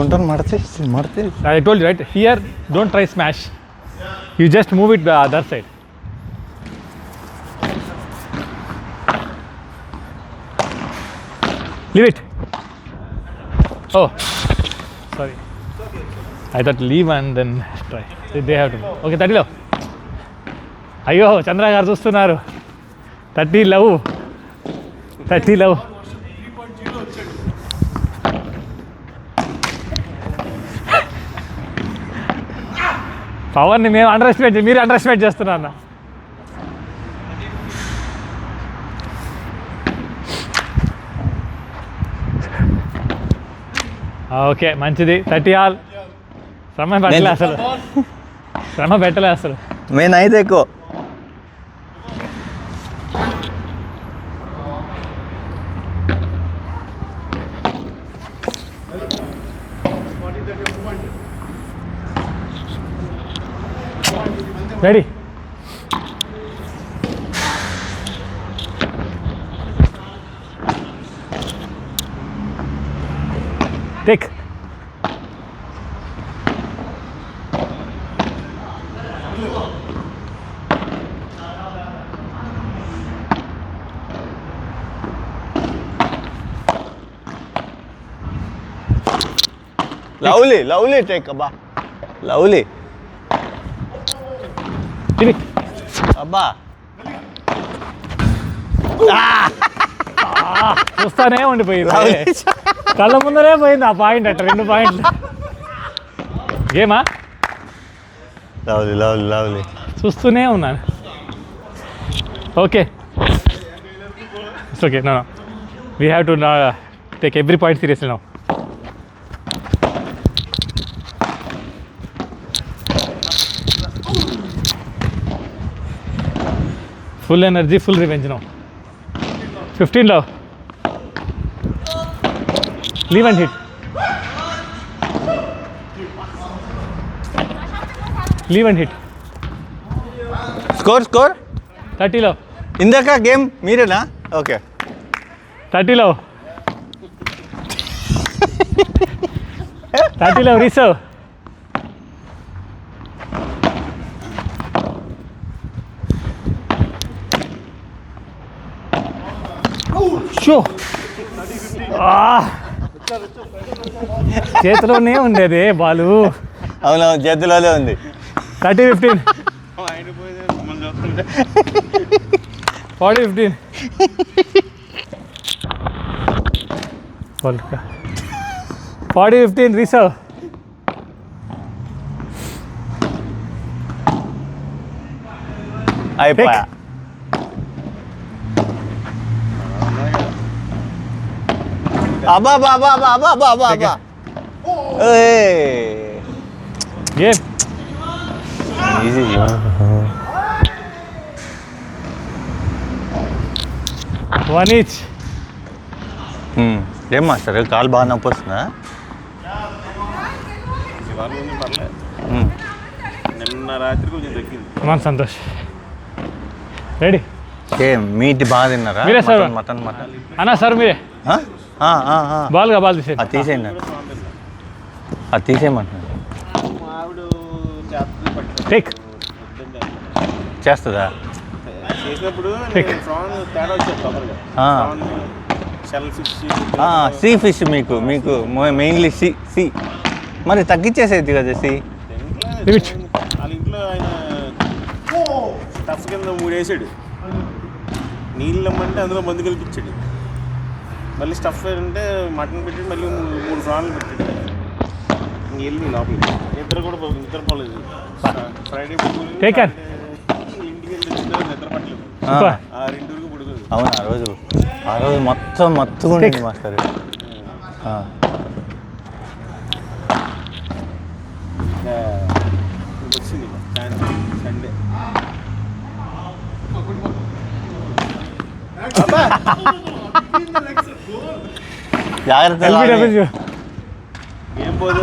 Counter మడితే I told you, right? Here, don't try smash. You just move it the other side. Leave it. Oh, sorry. I thought leave and then try. They have to. Okay, 30 low. అయ్యో చంద్ర గారు చూస్తున్నారు. 30 love. పవర్ని మేము మీరు under estimate చేస్తున్నారు అన్న. Okay మంచిది. 30 all. శ్రమ పెట్టలే అసలు. మెయిన్ అయితే ఎక్కువ. రెడీ. టేక్. లవ్లీ టేక్ అబ్బా. లవ్లీ అబ్బా. చూస్తానే ఉండిపోయింది. కళ్ళ ముందరే పోయింది ఆ పాయింట్. అట్ట 2 పాయింట్లు. గేమా? లవ్లీ చూస్తూనే ఉన్నాను. Okay it's okay. No we have to take every point seriously now. Full energy, full revenge now. 15 లో లీవ్ అండ్ హిట్. స్కోర్ 30 లో. ఇందాక గేమ్ మీరేనా? ఓకే 30 లో. 30 లో రిసర్వ్. షో చేతిలోనే ఉండేది బాలు. అవునవును చేతిలోనే ఉంది. 30-15. 40-15. 40-15 రిసర్వ్. అయిపోయా. అబ్బా. Game easy. One each. ఏం మాస్టర్ కాలు బాగా నొప్పి వస్తుందా? నిన్న రాత్రి కొంచెం తగ్గింది. సంతోష్ రెడీ. మీట్ బాగా తిన్నారా? మీరే సార్. మటన్ అన్నా సార్ మీరే. బాల్ తీసేయండి. అది తీసేయండి. అది తీసేయమంటున్నాను. టేక్ చేస్తుందా? చేసినప్పుడు తేడా వచ్చేది తొందరగా. సీ ఫిష్ మీకు మెయిన్లీ సి. మరి తగ్గించేసేది కదా సి. వాళ్ళ ఇంట్లో ఆయన స్టఫ్ కింద 3 వేసాడు. నీళ్ళు ఇమ్మంటే అందులో మందు కలిపించాడు. మళ్ళీ స్టఫ్ అంటే మటన్ పెట్టి మళ్ళీ 3 ప్రాన్లు పెట్టాడు. ఇంకెళ్ళి లోపలికి నిద్రపోలేదు. ఫ్రైడే ఇంటికి వెళ్ళి నిద్ర పట్టలేదు. 2 పడుకోదు. అవును ఆ రోజు మొత్తం మత్తుగా ఉండేది మాస్టర్. వచ్చింది సండే. జాగ్రత్త. ఏం పోతే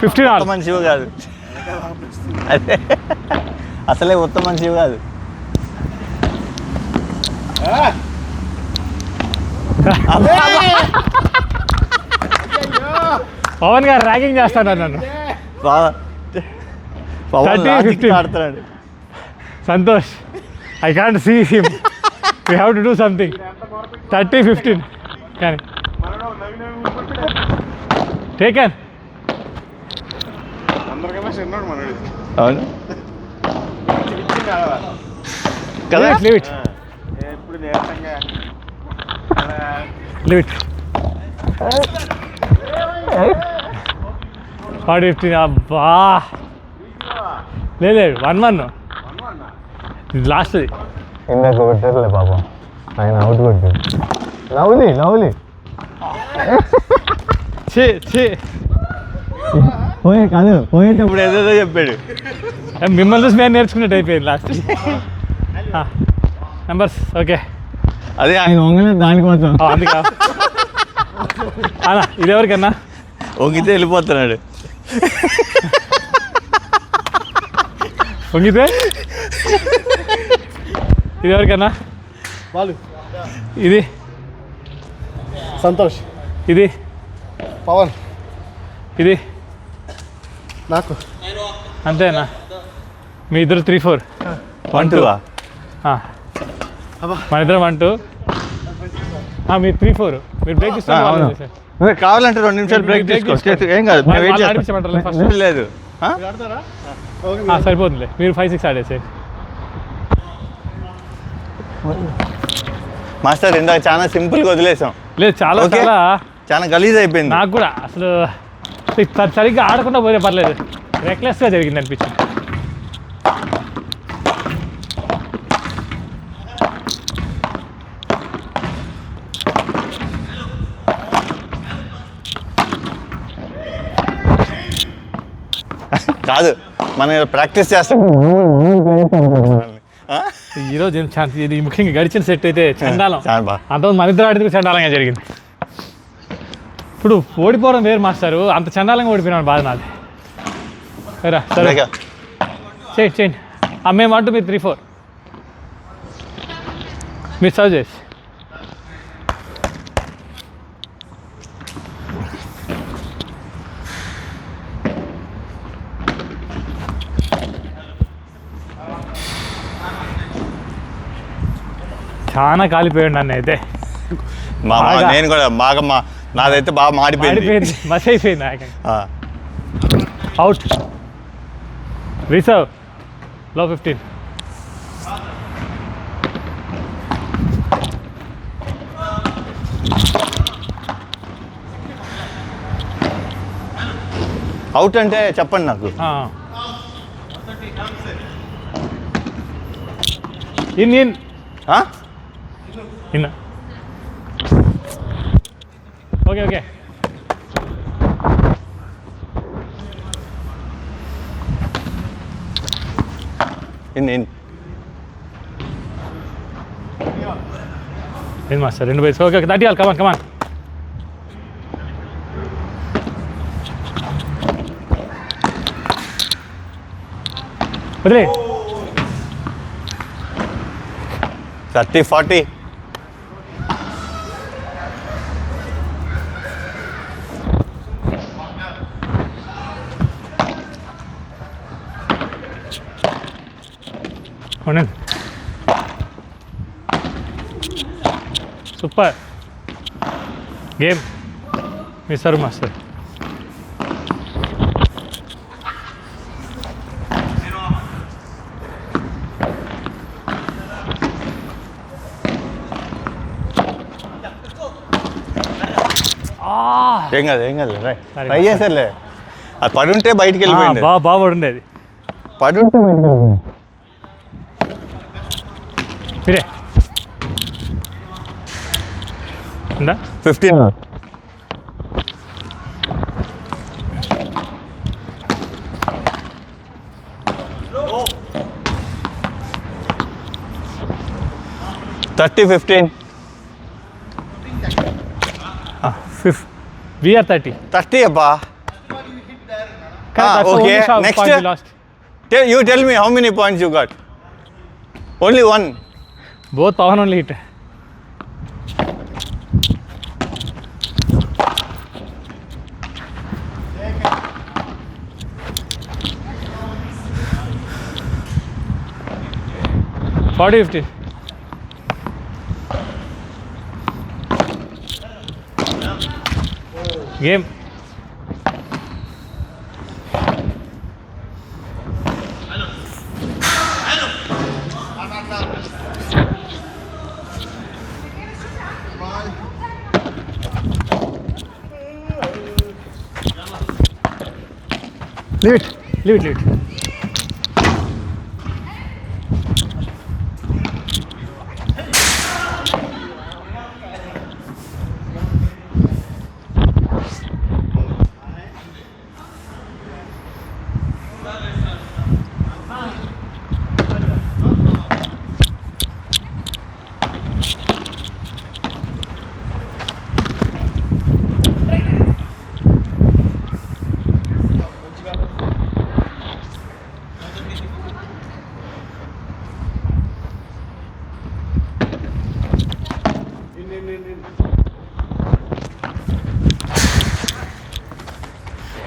15 మనిషివి కాదు. అదే అసలే ఉత్తమ మనిషివి కాదు. పవన్ గారు ర్యాగింగ్ చేస్తాను నన్ను. పవన్ 30, లాజిక్ 15. ఆడుతున్నాడు. Santosh, I can't see him, we have to do something. 30-15 కానీ టేకన్. అందరికన్నా చిన్నాడు మనడు. అవును కదా. లీవ్ ఇట్, ఎప్పుడు నేర్చంగా లీవ్ ఇట్. 40-15. అబ్బా లేదు 1-1 లాస్ట్. ఇందాక కొట్టారులే పాపం, ఆయన అవుట్ కొట్టాడు. లవ్లీ పోయేటప్పుడు ఏదేదో చెప్పాడు. మిమ్మల్ని చూసి మేము నేర్చుకున్నట్టు అయిపోయింది లాస్ట్. Numbers okay. అదే ఆయన వంగలే దానికి మాత్రం అందుకా అన్నా ఇది ఎవరికన్నా వంగితే వెళ్ళిపోతున్నాడు. వంగితే ఇది ఎవరికన్నా వాళ్ళు ఇది సంతోష్, ఇది పవన్, ఇది నాకు అంతేనా? మీ ఇద్దరు 3-4 1-2 మన ఇద్దరం 1-2. మీరు 3-4. మీరు బ్రేక్ ఇస్తారు కావాలంటే 2 నిమిషాలు బ్రేక్ తీసుకో. ఏం కాదు, మేము వెయిట్ చేస్తాం. ఆడిపించమంటారా ఫస్ట్? లేదు సరిపోతుందిలే, మీరు 5-6 ఆడేసే. మాస్టర్ ఇందాక చాలా సింపుల్గా వదిలేసాం. లేదు చాలా ఓకే. చాలా చాలా గలీజ్ అయిపోయింది. నాకు కూడా అసలు సరిగ్గా ఆడకుండా పోతే పర్లేదు, రెక్లెస్గా జరిగింది అనిపించింది. కాదు, మనం ప్రాక్టీస్ చేస్తాం. ఈరోజు ఇది ముఖ్యంగా గడిచిన సెట్ అయితే చండాలం. చాలా బాగా. అంతమంది మన ఇద్దరు ఆడితే చండాలంగా జరిగింది. ఇప్పుడు ఓడిపోవడం వేరు మాస్టారు, అంత చండాలంగా ఓడిపోయినాడు బాధ నాది. సరే సరే చేయండి. మేము 1-2 మీరు 3-4. మీరు సర్వ్ చేసి చాలా కాలిపోయాడు నన్ను అయితే. నేను కూడా బాగా నాదైతే బాగా మాడిపోయింది. మస్ అయిపోయింది. అవుట్. రిసర్వ్ లో 15. అవుట్ అంటే చెప్పండి నాకు. In okay. ఇన్ ఏం మాస్టర్ 2 బైస్. Okay 30 all. కమాన్ వదిలే. 30-40. Super game. మీ సర్వ్ మాస్టర్. ఏం కాదు ట్రై చేశారులే. అది పడుంటే బయటికి వెళ్ళిపోయింది. బాగా ఉండేది. పడుంటే బయటికి వెళ్ళిపోయింది. మీరే 15. $30-15. We are 30. 30 abba. Okay. Next. You tell me how many points you got. Only one. Both Pawan only hit. 40-50. Game. Leave it.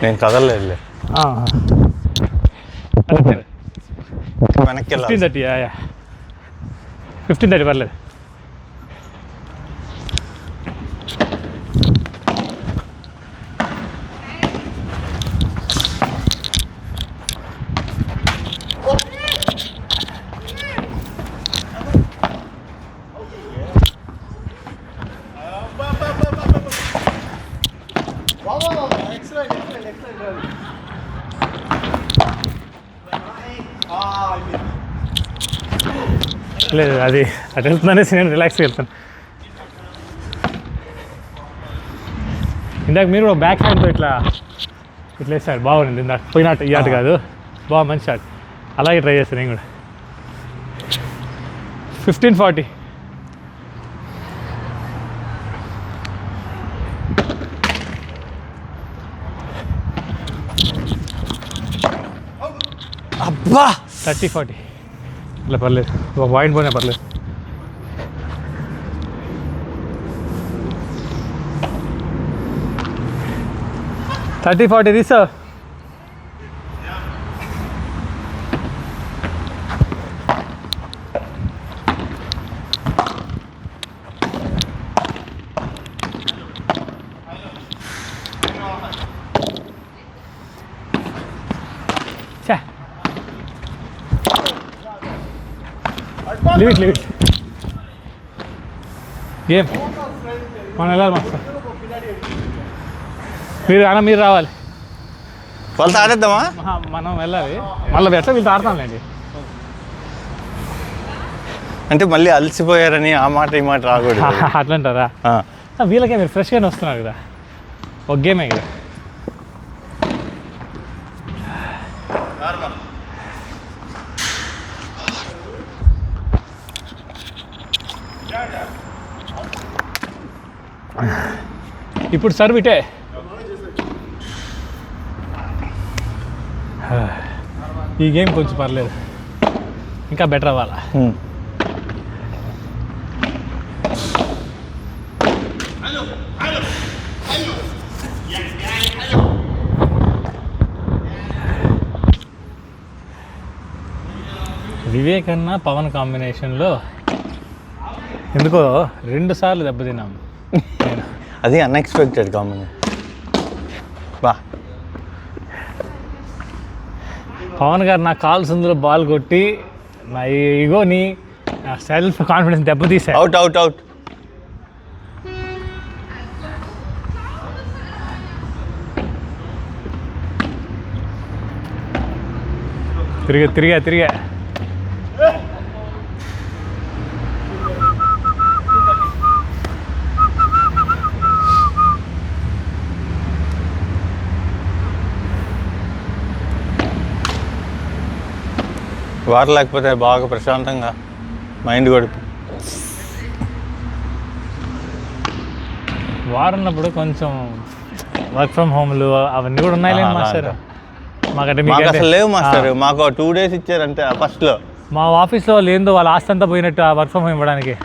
నేను కదలలేదులే. వెనక్కి 15:30. 15:30 పర్లేదు. లేదు అది అటు వెళ్తుందనేసి నేను రిలాక్స్గా వెళ్తాను. ఇందాక మీరు కూడా బ్యాక్ హ్యాండ్తో ఇట్లా వేసాడు, బాగుంది. ఇందాక పోయినట్టు ఈ ఆట కాదు, మంచి షాట్. అలాగే ట్రై చేస్తాను నేను కూడా. 15-40. అబ్బా 30-40 ఇట్లా పర్లేదు, ఒక పాయింట్ పోయినా పర్లేదు. 30-40 తీసా. Leave it. ఏం మనం వెళ్ళాలి మాస్టర్, మీరు రావాలి. వాళ్ళతో ఆడేద్దామా? మనం వెళ్ళాలి మళ్ళీ. ఎట్లా వీళ్ళతో ఆడతాంలేండి. అంటే మళ్ళీ అలసిపోయారని ఆ మాట ఈ మాట రాకూడదు. అట్లంటారా? వీళ్ళకే మీరు ఫ్రెష్గానే వస్తున్నారు కదా, ఒక గేమే కదా. ఇప్పుడు సర్వ్ ఇటే. ఈ గేమ్ కొంచెం పర్లేదు, ఇంకా బెటర్ అవ్వాలా. వివేక్ అన్న పవన్ కాంబినేషన్లో ఎందుకో 2 సార్లు దెబ్బతిన్నాము. అది అన్ఎక్స్పెక్టెడ్ కాంబినేషన్. బా పవన్ గారు నా కాల్స్ అందులో బాల్ కొట్టి నా ఈగోని, నా సెల్ఫ్ కాన్ఫిడెన్స్ దెబ్బతీశారు. అవుట్. తిరిగా వారు లేకపోతే బాగా ప్రశాంతంగా మైండ్ గడుపు. వారున్నప్పుడు కొంచెం వర్క్ ఫ్రమ్ హోమ్లు అవన్నీ కూడా ఉన్నాయి మాస్టర్. మాకంటే మీకు అసలు లేవు మాస్టర్. మాకు 2 days ఇచ్చారంటే ఫస్ట్లో. మా ఆఫీస్లో వాళ్ళు ఏందో వాళ్ళ ఆస్తి అంతా పోయినట్టు ఆ వర్క్ ఫ్రమ్ హోమ్ ఇవ్వడానికి.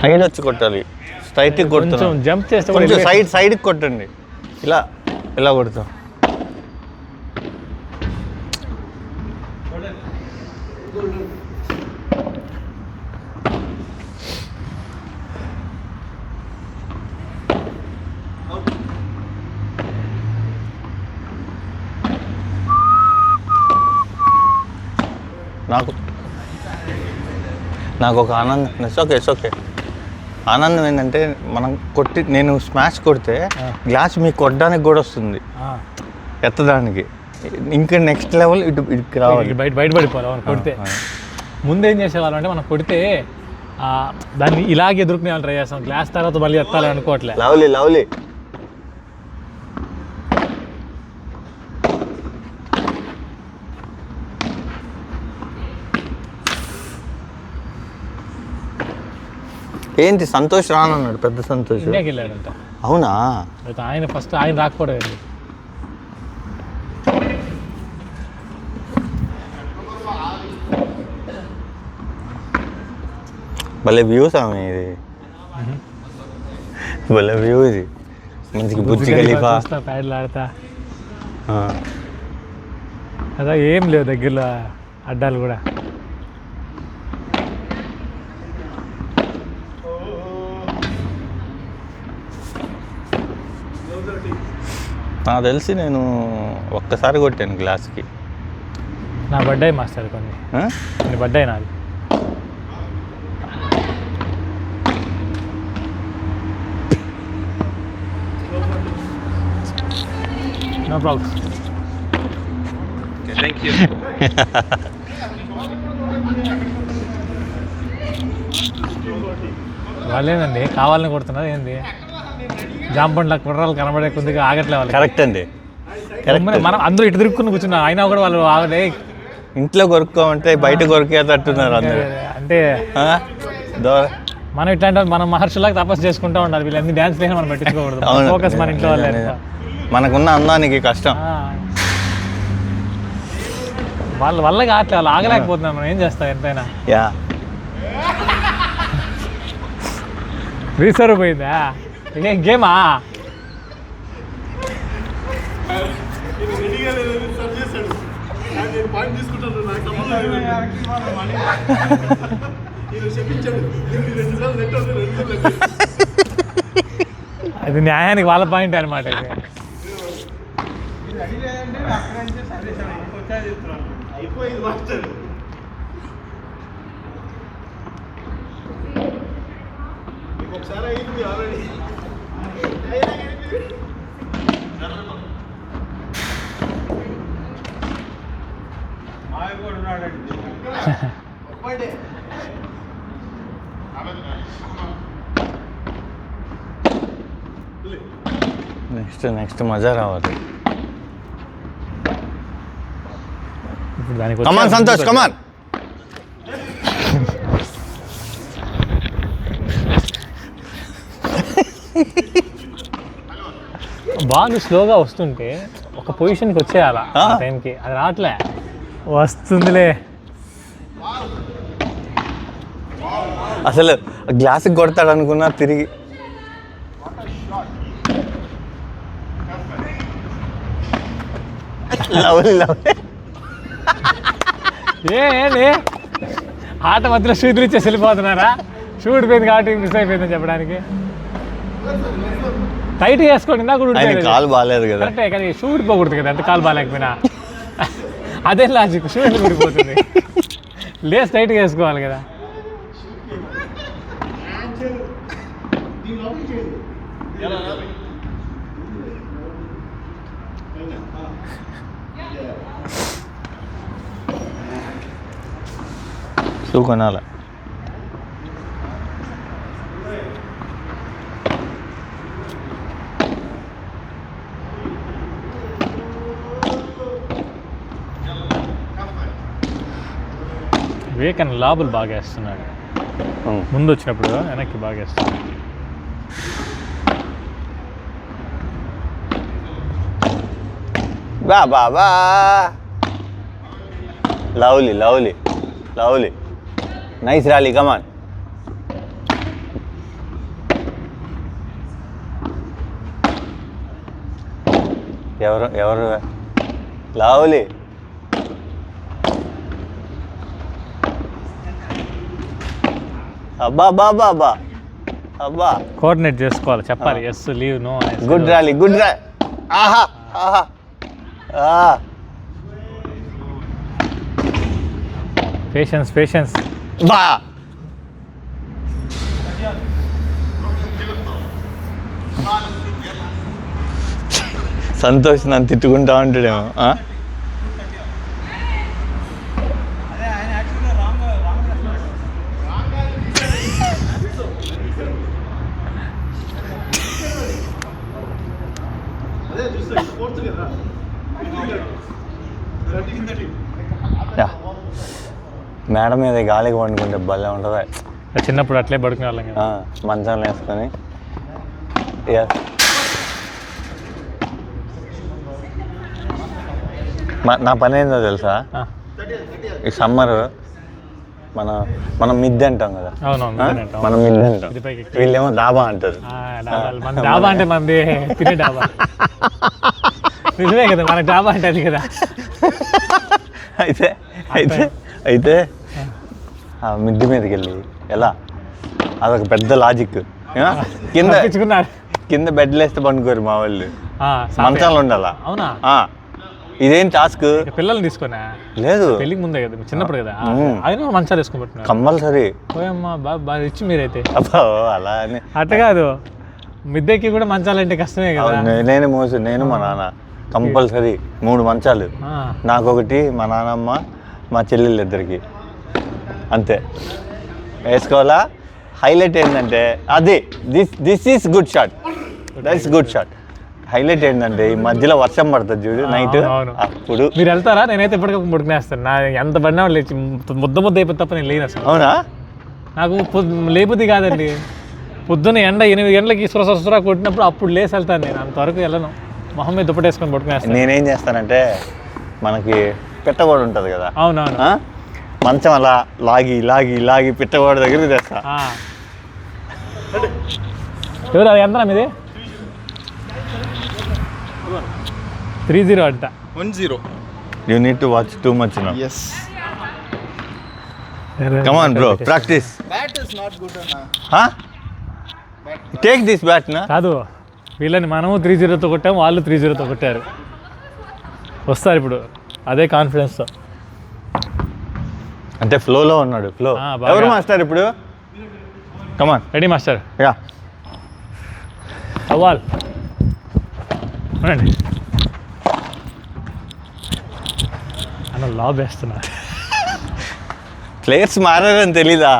సైడ్ వచ్చి కొట్టాలి, స్ట్రైట్కి కొంచెం కొడుతున్నాం. జంప్ చేస్తే కూడా కొంచెం elevation. సైడ్కి కొట్టండి, ఇలా ఇలా కొడతాం. నాకు ఒక ఆనందం, ఓకే ఆనందం ఏంటంటే మనం నేను స్మాష్ కొడితే గ్లాస్ మీకు కొట్టడానికి కూడా వస్తుంది, ఎత్తడానికి. ఇంకా నెక్స్ట్ లెవెల్ ఇటు రావాలి, బయటపడిపోవాలి మనం కొడితే. ముందు ఏం చేసేవాళ్ళం అంటే మనం కొడితే దాన్ని ఇలాగే ఎదుర్కొనే వాళ్ళు ట్రై చేస్తాం, గ్లాస్ తర్వాత మళ్ళీ ఎత్తాలి అనుకోవట్లే. లవ్లీ ఏంటి సంతోష్ రానన్నాడు, పెద్ద సంతోష్ ఇండియాకి వెళ్ళాడంట. అవునా? ఆయన ఫస్ట్ ఆయన రాకపోవడం ఏంటి? భలే వ్యూస్ ఆమె, ఇది భలే వ్యూ, ఇది మంచిగా బుజ్జి ఖలీఫా ప్యాడ్లు ఆడతా. అదా ఏం లేవు దగ్గరలో అడ్డాలు కూడా. నాకు తెలిసి నేను ఒక్కసారి కొట్టాను గ్లాస్కి. నా బర్త్డే మాస్టర్ కొన్ని బర్త్డే నాది. No problem. Thank you. వాళ్ళేనండి కావాలని కొడుతున్నారు ఏంది? జాంపండ్ల కుర్రాలు కనబడే కొద్దిగా ఆగట్లే వాళ్ళు. కరెక్ట్ అండి, మనం అందరూ ఇటు తిరుక్కుని కూర్చున్నాం, అయినా కూడా వాళ్ళు ఆగలే. ఇంట్లో కొరుక్కోమంటే బయట కొరికేటట్టున్నారు అందరూ. అంటే మనం ఇట్లాంటి మనం మహర్షులాగా తపస్సు చేసుకుంటూ ఉండాలి. వీళ్ళు అన్ని డ్యాన్స్ లేని మనం పట్టించుకోకూడదు. ఫోకస్ మన ఇంట్లో వాళ్ళే. మనకున్న అందానికి కష్టం. వాళ్ళ వల్ల కావట్లే, వాళ్ళు ఆగలేకపోతున్నాం. మనం ఏం చేస్తాం ఎంతైనా. యా రీసర్వ్ పోయిందా? ఏం గేమా? అది న్యాయానికి వాళ్ళ పాయింట్ అనమాట. ఒకసారి అయింది ఆల్రెడీ. నెక్స్ట్ మజా రావాలి. ఇప్పుడు దానికి కమాన్ సంతోష్, కమాన్. బాల్ స్లోగా వస్తుంటే ఒక పొజిషన్కి వచ్చేయాలా ఆ టైంకి, అది రావట్లే. వస్తుందిలే. అసలు గ్లాస్కి కొడతాడు అనుకున్నా, తిరిగి ఏంటి ఆట మధ్యలో షూట్లు ఇచ్చేసి వెళ్ళిపోతున్నారా? షూట్ పోయింది కాబట్టి మిస్ అయిపోయిందని చెప్పడానికి. టైట్ చేసుకోండి, ఇందా కూడా కాలు బాగాలేదు కదా. కరెక్టే, కానీ షూట్ పోకూడదు కదా, ఎంత కాలు బాగాలేకపోయినా. అదే లాజిక్, షూట్ ఊడిపోతుంది. లేస్ టైట్గా వేసుకోవాలి కదా. షూ కొనాలి. వివేకన్ లాబులు బాగా వేస్తున్నాడు. ముందు వచ్చినప్పుడు వెనక్కి బాగా వేస్తున్నాడు. బా లవ్లీ నైస్ ర్యాలీ, కమాన్. ఎవరు లవ్లీ. అబ్బా బాబా అబ్బా అబ్బా. కోఆర్డినేట్ చేసుకోవాలి, చెప్పాలి yes leave no. Good rally, good rally. ఆహా ఆహా. పేషెన్స్. బా సంతోష్ నన్ను తిట్టుకుంటా ఉంటాడేమో. అదే చూస్తా స్పోర్ట్స్ కదా. మేడ మీద గాలికి వండుకుంటే భలే ఉంటుంది. చిన్నప్పుడు అట్లే పడుకునే వాళ్ళం కదా. మంచంలో వేసుకొని. నా పని ఏందో తెలుసా, ఈ సమ్మర్ మనం మిద్దె అంటాం కదా. మనం మిద్దె అంటాం, వీళ్ళేమో డాబా అంటారు. మన డాబా అంటే మనది తినే డాబా. నిజమే కదా, మన డాబా అంటే అది కదా. అయితే ఆ మిద్దె మీదకి వెళ్ళి ఎలా, అదొక పెద్ద లాజిక్. కింద బెడ్లు వేస్తే పండుకోరు మా వాళ్ళు, మంచాలు ఉండాలా. అవునా? ఇదేం టాస్క్. పిల్లల్ని తీసుకున్నా లేదు, పెళ్ళికి ముందే కదా, చిన్నప్పుడు కదా. ఆయన మంచాలు వేసుకుంటున్నారు కంపల్సరీ. పోయమ్మా బాగా ఇచ్చి మీరైతే. అలా అని అట్ట కాదు, మిద్దెకి కూడా మంచాలంటే కష్టమే కదా. నేను మా నాన్న కంపల్సరీ 3 మంచాలు. నాకొకటి, మా నాన్నమ్మ, మా చెల్లెళ్ళు ఇద్దరికి, అంతే వేసుకోవాలా. హైలైట్ ఏంటంటే అది this is good shot, that's good shot. Highlight ఏంటంటే ఈ మధ్యలో వర్షం పడుతుంది చూడు నైట్, అప్పుడు మీరు వెళ్తారా? నేనైతే ఇప్పటికప్పుడు పడుకునేస్తాను. నా ఎంత పడినా లేచి ముద్ద అయిపోతే తప్ప నేను లేను అసలు. అవునా? నాకు లేకపోతే కాదండి, పొద్దున్న ఎండ 8 గంటలకి సురసురా కొట్టినప్పుడు అప్పుడు లేసి వెళ్తాను. నేను అంతవరకు వెళ్ళను, మొహం మీద దుప్పటేసుకొని పడుకునేస్తాను. నేనేం చేస్తానంటే, మనకి పిట్టగోడ ఉంటుంది కదా. అవునవును. మంచం అలా లాగి లాగి లాగి పిట్టగోడ దగ్గరికి తెస్తా. ఎవరు అది ఎంత మీది? 30 అంట. 10. You need to watch too much now. Yes. Come on bro, practice. Bat is not good Anna. Huh? Take this bat na. కాదు, వీళ్ళని మనము 30తో కొట్టాము, వాళ్ళు 30తో కొట్టారు. వస్తారు ఇప్పుడు అదే కాన్ఫిడెన్స్తో. అంటే ఫ్లోలో ఉన్నాడు. ఫ్లో. ఎవరు మాస్టర్ ఇప్పుడు? కమాన్. Ready master? యా. సవాల్ అవునండి అన్న, లాబ్ వేస్తున్నా. ప్లేయర్స్ మారారని తెలీదా?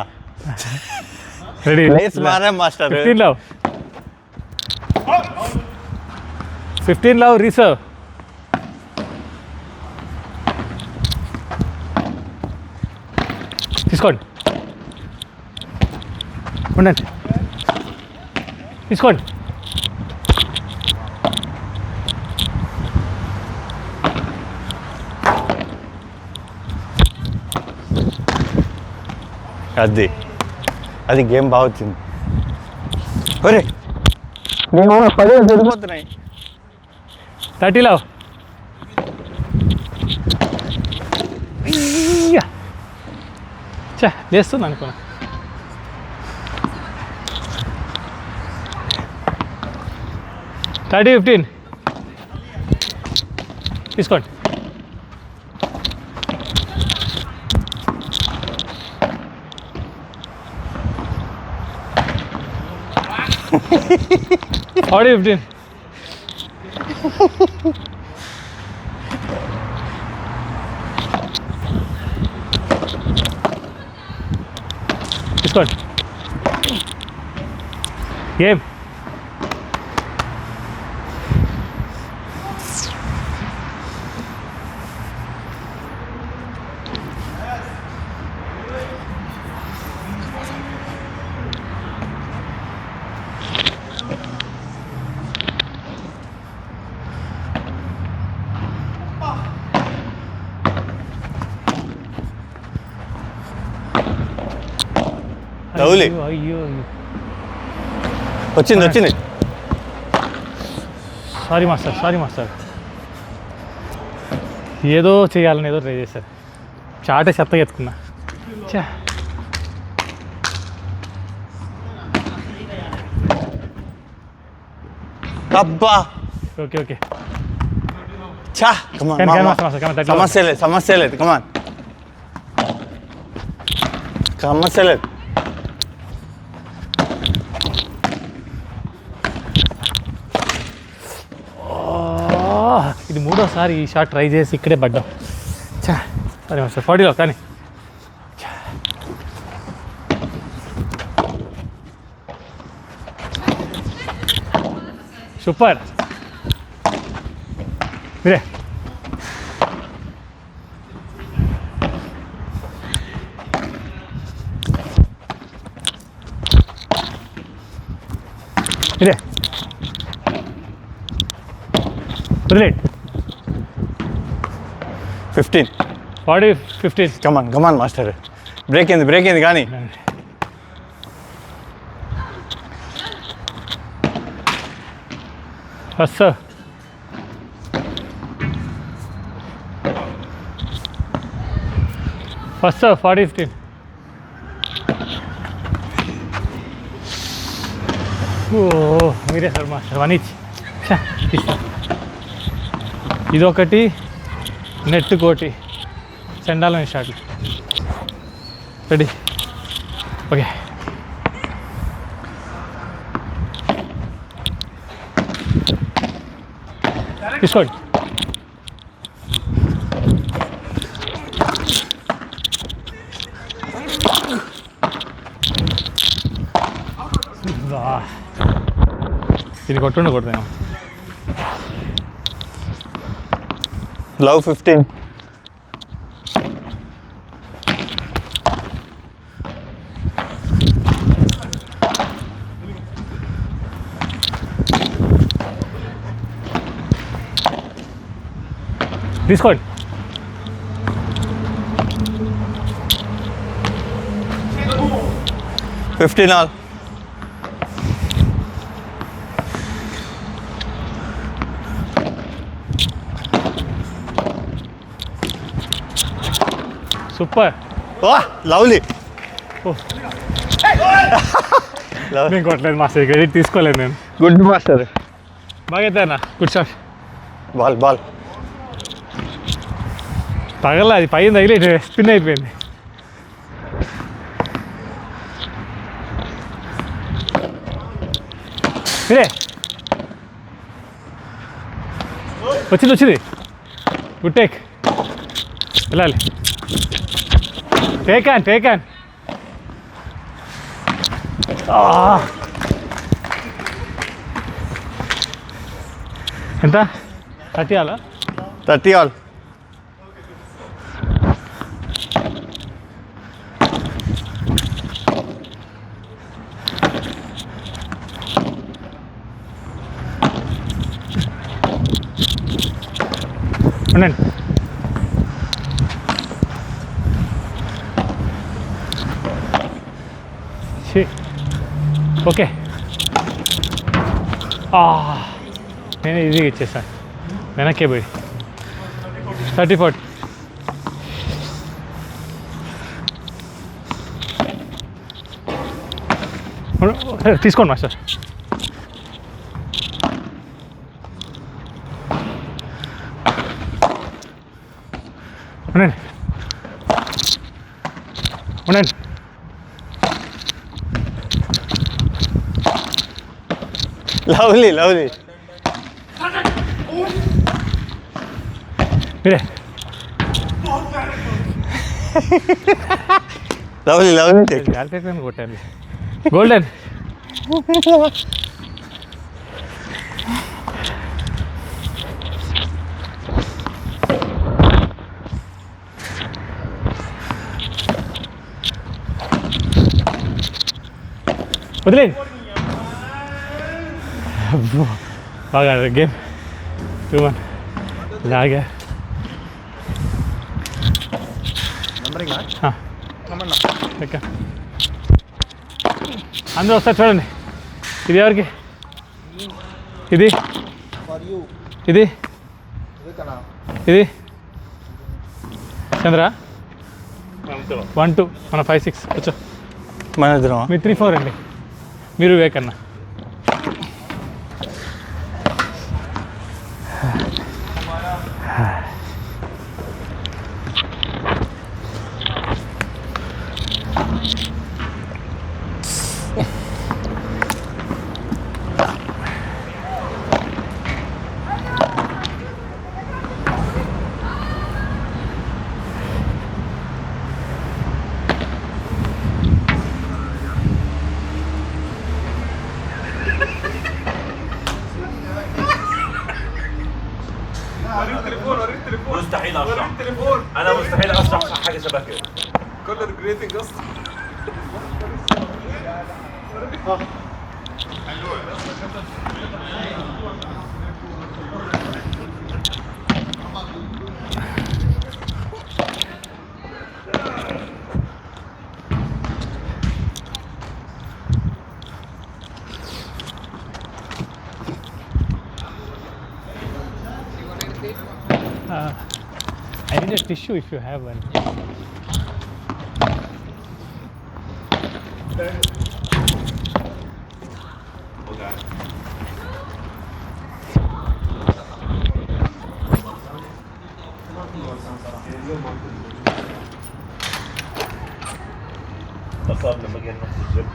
రెడీ, ప్లేయర్స్ మారా మాస్టర్. 15 love reserve. తీసుకోండి, ఉండండి, తీసుకోండి. అది గేమ్ బాగా వచ్చింది. ఒరే నేను 10 సరిపోతున్నాయి. 30 లవ్. చా చేస్తుంది అనుకున్నా. థర్టీ 15 తీసుకోండి. Forty 15. తీసుకోండి. గేమ్. లవ్లీ. అయ్యో, వచ్చింది. Sorry master. ఏదో చేయాలని ఏదో ట్రై చేశారు. చాటే చెత్తగా ఎత్తుకున్నా. చా అబ్బా ఓకే ఓకే చా కమాన్ సమస్య లేదు కమాన్ సమస్య లేదు. ఇది మూడోసారి ఈ షాట్ ట్రై చేసి ఇక్కడే పడ్డాం. చా సరే మాస్టర్ 40లో కానీ సూపర్. మీరే మీరే వదిలేట్ 15 40 15. కమాన్ మాస్టర్. బ్రేక్ అయింది కానీ ఫస్ట్ సార్ ఫస్ట్ సార్ 40 15. ఓ మీరే సార్ మాస్టర్ 1 ఈచ్. ఇదొకటి నెట్ కోటి సెండాలని షాట్లు రెడీ. ఓకే తీసుకోండి. ఇది కొడుతాను. లవ్ 15. తీసుకోండి. ఆల్. సూపర్. లవ్లీ. నేను కొట్టలేదు మాస్టర్, క్రెడిట్ తీసుకోలేదు నేను. Good master. బాగా అయితే అన్న గుడ్ షాట్. బాల్ తగల అది పైన తగిలి స్పిన్ అయిపోయింది. మీరే వచ్చింది. Good take. వెళ్ళాలి. Take on. ఎంత 30 ఆలా? 30 ఆల్. ఉండండి. ఓకే నేను ఈజీగా ఇచ్చేసాను. వెనక్కే పోయి 30 40. తీసుకోండి మాస్టర్. ఉండండి. లవ్లీ. మీరే లవ్లీ. క్యాల్కులేటర్ కొట్టాలి. గోల్డెన్. వదిలేండి. బాగా గేమ్ 2-1 లాగా. అందరూ వస్తారు చూడండి. ఇది ఎవరికి? ఇది చంద్ర 1 2 మన 5 6 కూర్చో. మన ఇద్దరం మీరు 3 4 అండి. మీరు వివేక్ అన్న. مستحيل اشرح انا مستحيل اشرح حاجه شبه كده كولر جريتنج اصلا I need a tissue if you have one. صار لما جينا نص الجيم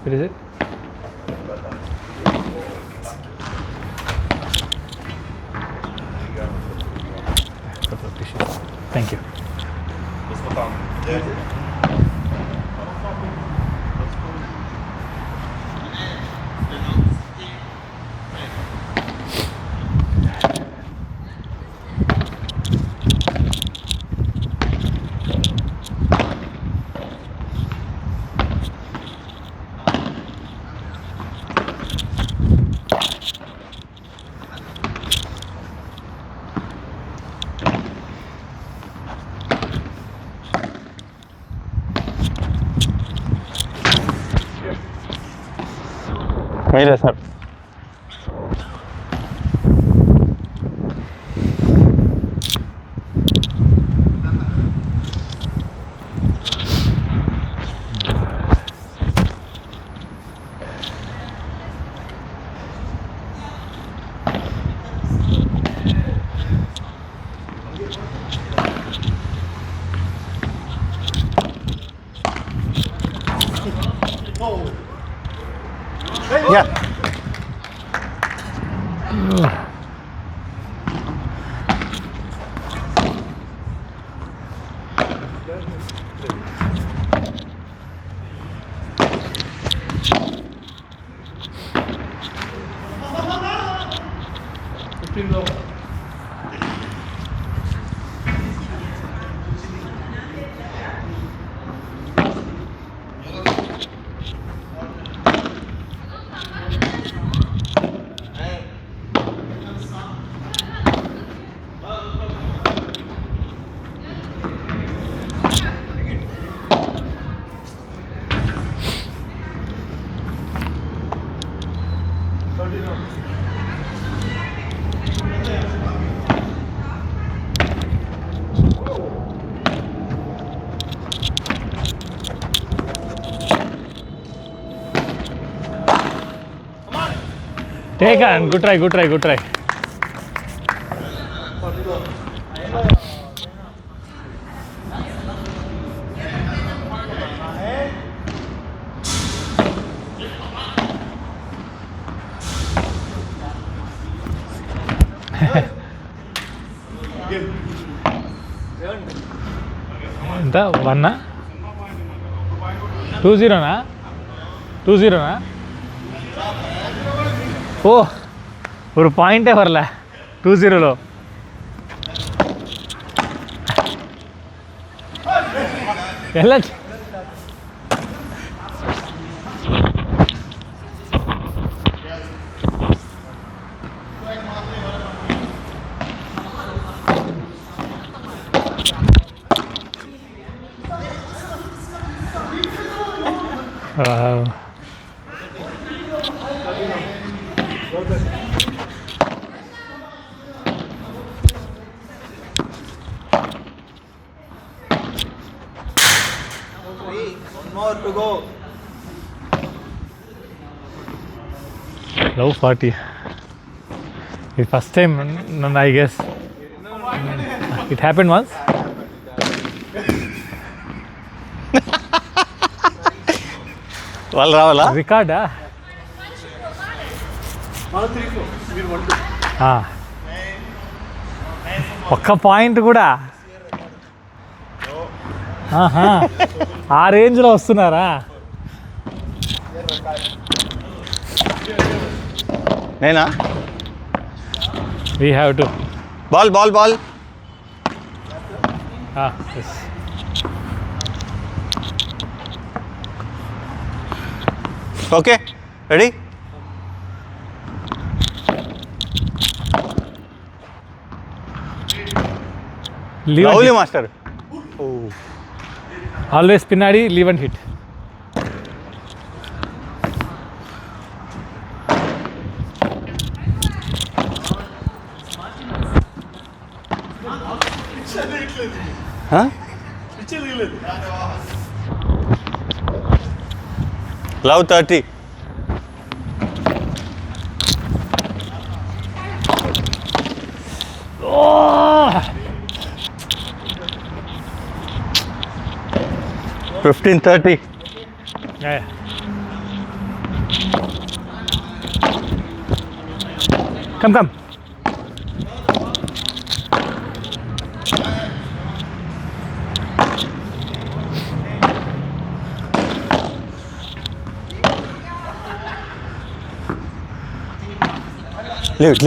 What is it? Couple of tissues. Thank you. بس مطعم మీరే sir. Yeah Take on. Good try, good try, good try. ఎంత 1 2-0 2-0 ஓ ஒரு பாயிண்டே வரல 2-0 எல்லாம் Wow. more to go. Low 40. It's first time, I guess. It happened once. వాళ్ళు రావాలా? రికార్డా? ఒక్క point కూడా ఆ రేంజ్లో వస్తున్నారా? నేనా? We have to ball ball ball. Okay ready? Lovely master. Always పిన్నాడి leave and hit. Love 30. Oh! 15-30. Yeah. Come. Leave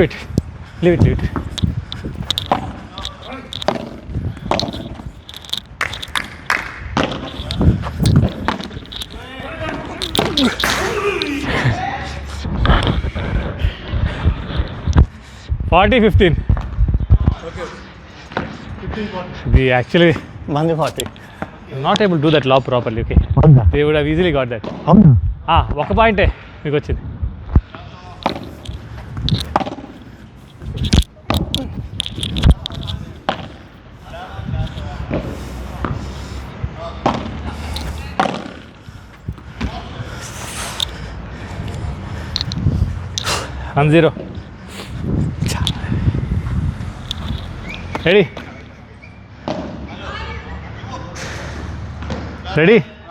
it. Leave it. Okay. 40-15. We actually మంది 40. not able to do that lob properly. Okay. They would have easily got that. ఒక పాయింటే మీకు వచ్చింది. On 0. Ready?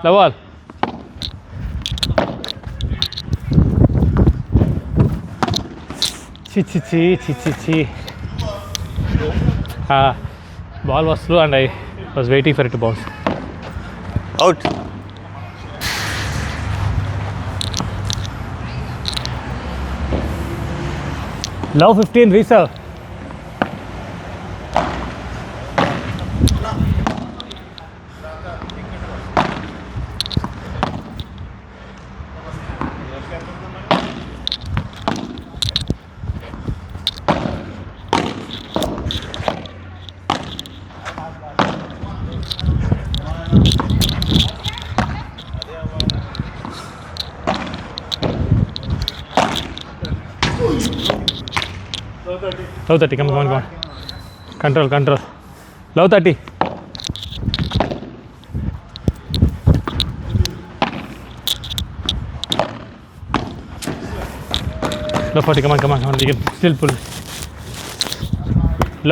The ball. Chi. Ball was slow and I was waiting for it to bounce. Out. Love 15 reserve. Low 30, come on. Control. Low 30. Low 40, come on. You can still pull.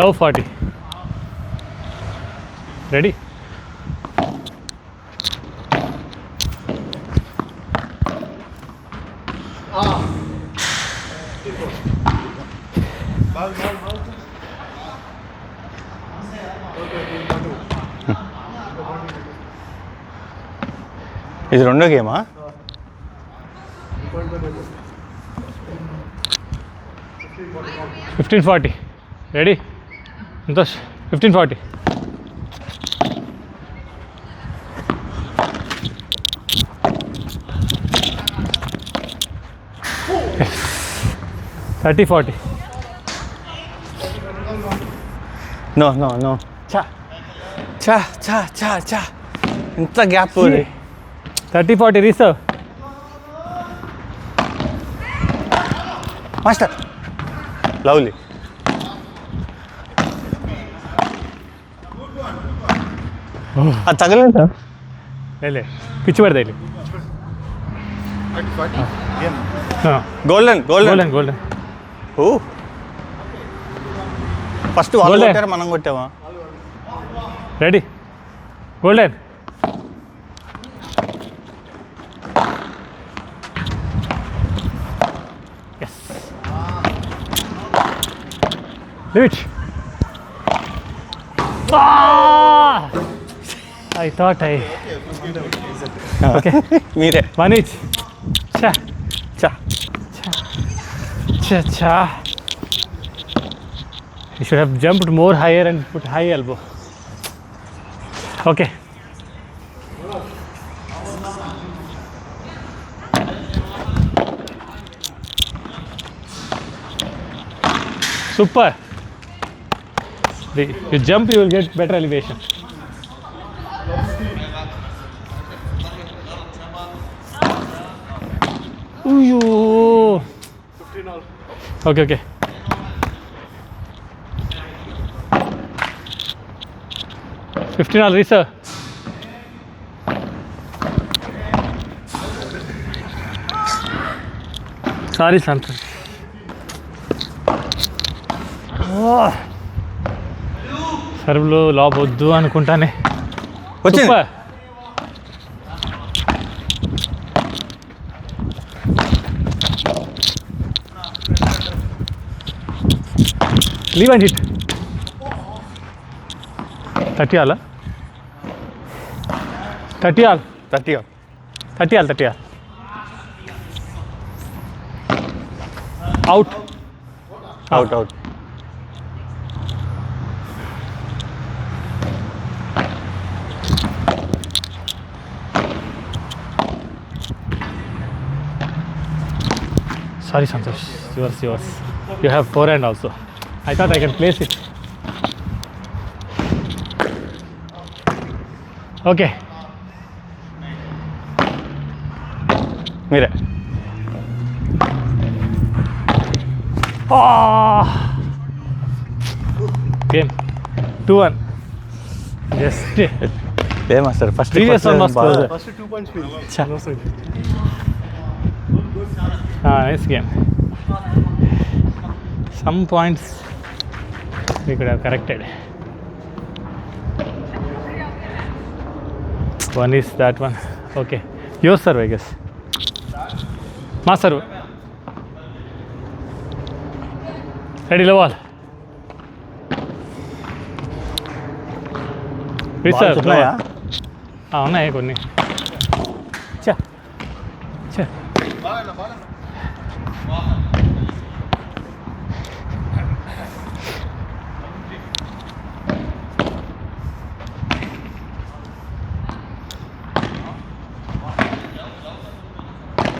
Low 40. Ready? ఇది రెండో గేమా? 15-40. Ready? Santosh, 15-40. Yes. 30-40. No. చా ఇంత gap 30-40 reserve. Master lovely. అది తగలేదు sir. లే పిచ్చి పడతాయి. Golden golden golden. ఓ first వాళ్ళు Golden. కొట్టారా మనం కొట్టామా? Ready golden. Yes leave. I thought okay. మీరే 1 each. Cha. చా. Cha. You should have jumped more higher and put high elbow. Okay. Super. You jump, you will get better elevation. Ooh. 15 all. Okay. $15 sir. Sorry, Santosh. సర్వ్లో lab వద్దు అనుకుంటానే. వచ్చింది. Super. Leave and hit. 30 all. 30 all. 30 Out. Out. Sorry, Santosh. Yours. You have forehand also. I thought I can place it. Okay. మీరే. Game. 2-1. Just. ఏమా sir first Previous one was closer. First 2 points win. Cha. No side. Nice game. Some points we could have corrected. One is that one. Okay. Your serve, I guess. My serve. Ready, low ball. Reserve. ఉన్నాయా? ఉన్నాయి కొన్ని. చా. Ball.